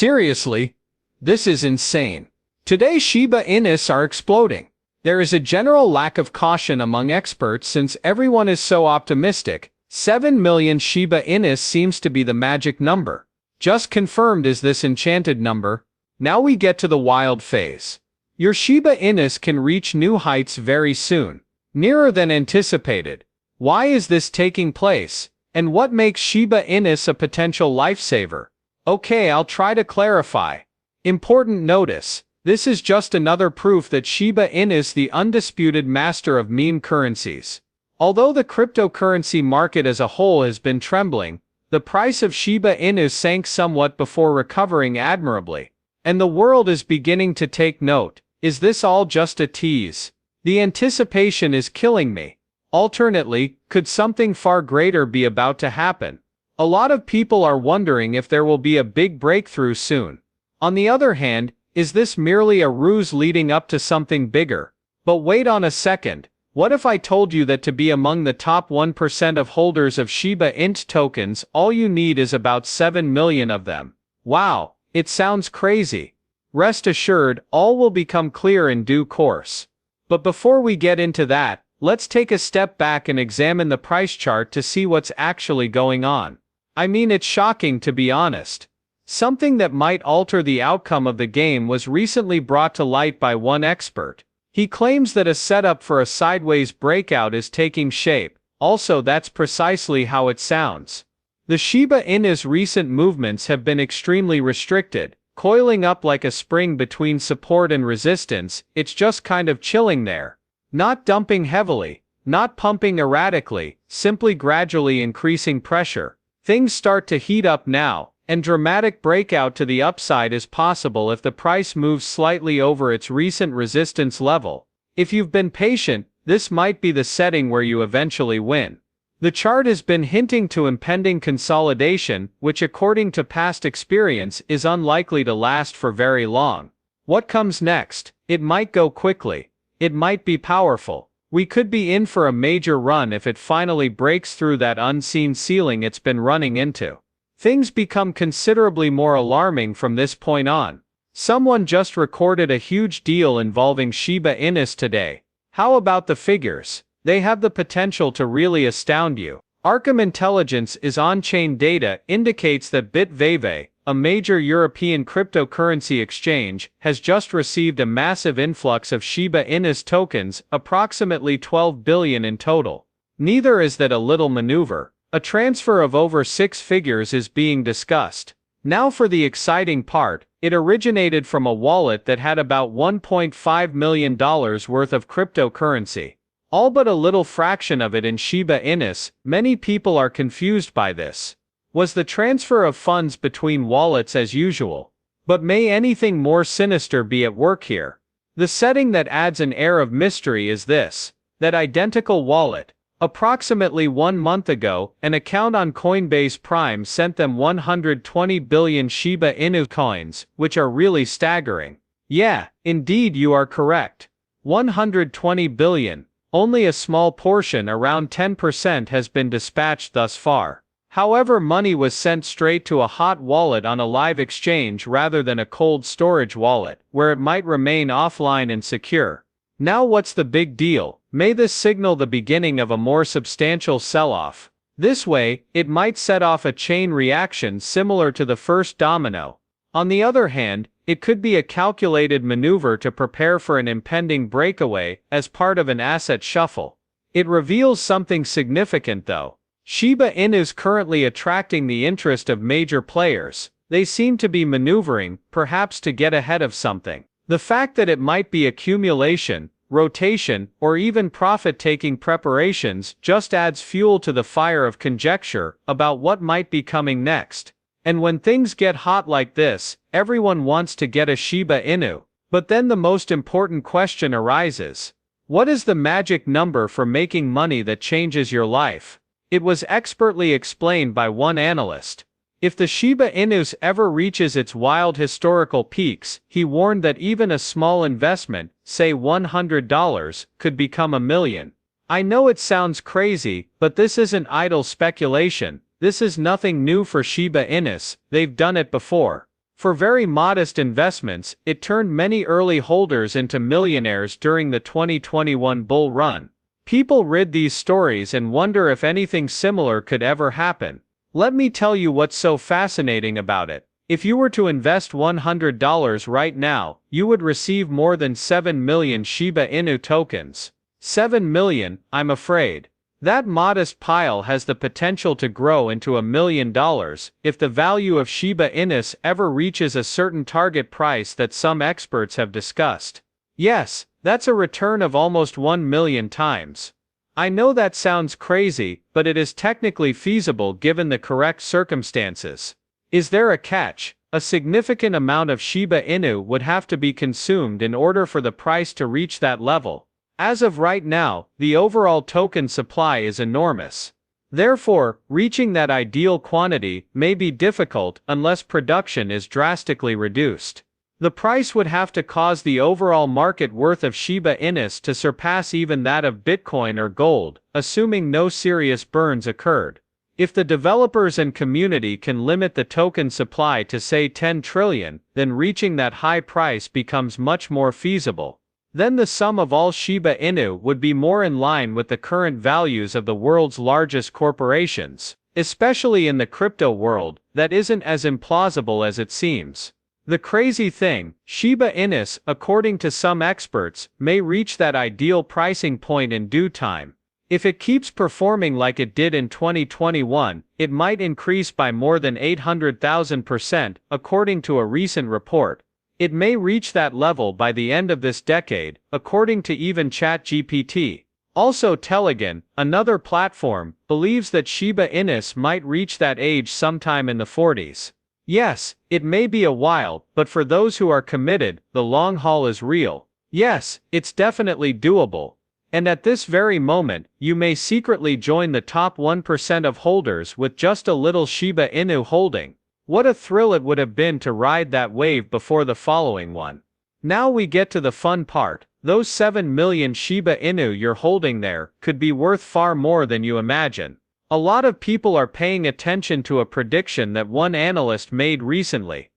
Seriously? This is insane. Today Shiba Inus are exploding. There is a general lack of caution among experts since everyone is so optimistic. 7 million Shiba Inus seems to be the magic number. Just confirmed is this enchanted number. Now we get to the wild phase. Your Shiba Inus can reach new heights very soon. Nearer than anticipated. Why is this taking place? And what makes Shiba Inus a potential lifesaver? Okay, I'll try to clarify. Important notice. This is just another proof that Shiba Inu is the undisputed master of meme currencies. Although the cryptocurrency market as a whole has been trembling, the price of Shiba Inu sank somewhat before recovering admirably. And the world is beginning to take note. Is this all just a tease? The anticipation is killing me. Alternately, could something far greater be about to happen? A lot of people are wondering if there will be a big breakthrough soon. On the other hand, is this merely a ruse leading up to something bigger? But wait on a second. What if I told you that to be among the top 1% of holders of Shiba Inu tokens, all you need is about 7 million of them? Wow, it sounds crazy. Rest assured, all will become clear in due course. But before we get into that, let's take a step back and examine the price chart to see what's actually going on. I mean, it's shocking to be honest. Something that might alter the outcome of the game was recently brought to light by one expert. He claims that a setup for a sideways breakout is taking shape. Also, that's precisely how it sounds. The Shiba Inu's recent movements have been extremely restricted, coiling up like a spring between support and resistance. It's just kind of chilling there. Not dumping heavily, not pumping erratically, simply gradually increasing pressure. Things start to heat up now, and dramatic breakout to the upside is possible if the price moves slightly over its recent resistance level. If you've been patient, this might be the setting where you eventually win. The chart has been hinting to impending consolidation, which according to past experience is unlikely to last for very long. What comes next? It might go quickly. It might be powerful. We could be in for a major run if it finally breaks through that unseen ceiling it's been running into. Things become considerably more alarming from this point on. Someone just recorded a huge deal involving Shiba Inus today. How about the figures? They have the potential to really astound you. Arkham Intelligence is on-chain data indicates that BitVeve, a major European cryptocurrency exchange, has just received a massive influx of Shiba Inus tokens, approximately 12 billion in total. Neither is that a little maneuver. A transfer of over 6 figures is being discussed. Now for the exciting part, it originated from a wallet that had about $1.5 million worth of cryptocurrency. All but a little fraction of it in Shiba Inus. Many people are confused by this. Was the transfer of funds between wallets as usual? But may anything more sinister be at work here? The setting that adds an air of mystery is this: that identical wallet. Approximately 1 month ago, an account on Coinbase Prime sent them 120 billion Shiba Inu coins, which are really staggering. Yeah, indeed you are correct. 120 billion. Only a small portion, around 10%, has been dispatched thus far. However, money was sent straight to a hot wallet on a live exchange rather than a cold storage wallet, where it might remain offline and secure. Now what's the big deal? May this signal the beginning of a more substantial sell-off. This way, it might set off a chain reaction similar to the first domino. On the other hand, it could be a calculated maneuver to prepare for an impending breakaway as part of an asset shuffle. It reveals something significant though. Shiba Inu is currently attracting the interest of major players. They seem to be maneuvering, perhaps to get ahead of something. The fact that it might be accumulation, rotation, or even profit-taking preparations just adds fuel to the fire of conjecture about what might be coming next. And when things get hot like this, everyone wants to get a Shiba Inu. But then the most important question arises. What is the magic number for making money that changes your life? It was expertly explained by one analyst. If the Shiba Inu ever reaches its wild historical peaks, he warned that even a small investment, say $100, could become $1 million. I know it sounds crazy, but this isn't idle speculation. This is nothing new for Shiba Inu. They've done it before. For very modest investments, it turned many early holders into millionaires during the 2021 bull run. People read these stories and wonder if anything similar could ever happen. Let me tell you what's so fascinating about it. If you were to invest $100 right now, you would receive more than 7 million Shiba Inu tokens. 7 million, I'm afraid. That modest pile has the potential to grow into $1 million if the value of Shiba Inu ever reaches a certain target price that some experts have discussed. Yes, that's a return of almost 1 million times. I know that sounds crazy, but it is technically feasible given the correct circumstances. Is there a catch? A significant amount of Shiba Inu would have to be consumed in order for the price to reach that level. As of right now, the overall token supply is enormous. Therefore, reaching that ideal quantity may be difficult unless production is drastically reduced. The price would have to cause the overall market worth of Shiba Inu to surpass even that of Bitcoin or gold, assuming no serious burns occurred. If the developers and community can limit the token supply to say 10 trillion, then reaching that high price becomes much more feasible. Then the sum of all Shiba Inu would be more in line with the current values of the world's largest corporations, especially in the crypto world. That isn't as implausible as it seems. The crazy thing, Shiba Inu, according to some experts, may reach that ideal pricing point in due time. If it keeps performing like it did in 2021, it might increase by more than 800,000%, according to a recent report. It may reach that level by the end of this decade, according to even ChatGPT. Also Telegram, another platform, believes that Shiba Inu might reach that age sometime in the 40s. Yes, it may be a while, but for those who are committed, the long haul is real. Yes, it's definitely doable. And at this very moment, you may secretly join the top 1% of holders with just a little Shiba Inu holding. What a thrill it would have been to ride that wave before the following one. Now we get to the fun part. Those 7 million Shiba Inu you're holding there could be worth far more than you imagine. A lot of people are paying attention to a prediction that one analyst made recently.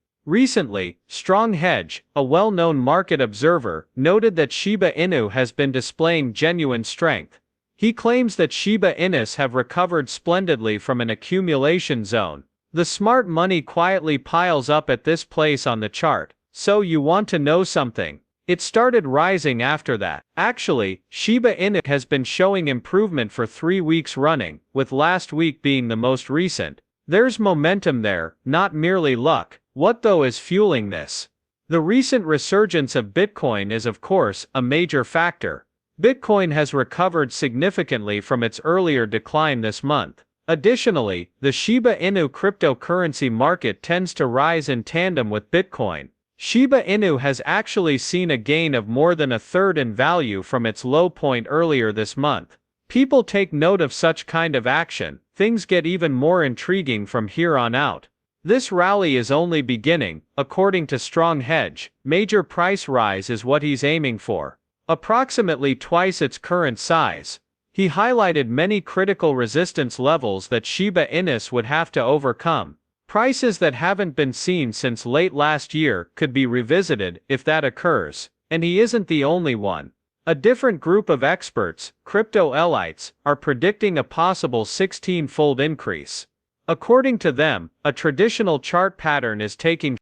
Strong Hedge, a well-known market observer, noted that Shiba Inu has been displaying genuine strength. He claims that Shiba Inu have recovered splendidly from an accumulation zone. The smart money quietly piles up at this place on the chart. So you want to know something? It started rising after that. Actually, Shiba Inu has been showing improvement for 3 weeks running, with last week being the most recent. There's momentum there, not merely luck. What though is fueling this? The recent resurgence of Bitcoin is of course a major factor. Bitcoin has recovered significantly from its earlier decline this month. Additionally, the Shiba Inu cryptocurrency market tends to rise in tandem with Bitcoin. Shiba Inu has actually seen a gain of more than a third in value from its low point earlier this month. People take note of such kind of action. Things get even more intriguing from here on out. This rally is only beginning. According to Strong Hedge, major price rise is what he's aiming for. Approximately twice its current size. He highlighted many critical resistance levels that Shiba Inu would have to overcome. Prices that haven't been seen since late last year could be revisited if that occurs, and he isn't the only one. A different group of experts, crypto elites, are predicting a possible 16-fold increase. According to them, a traditional chart pattern is taking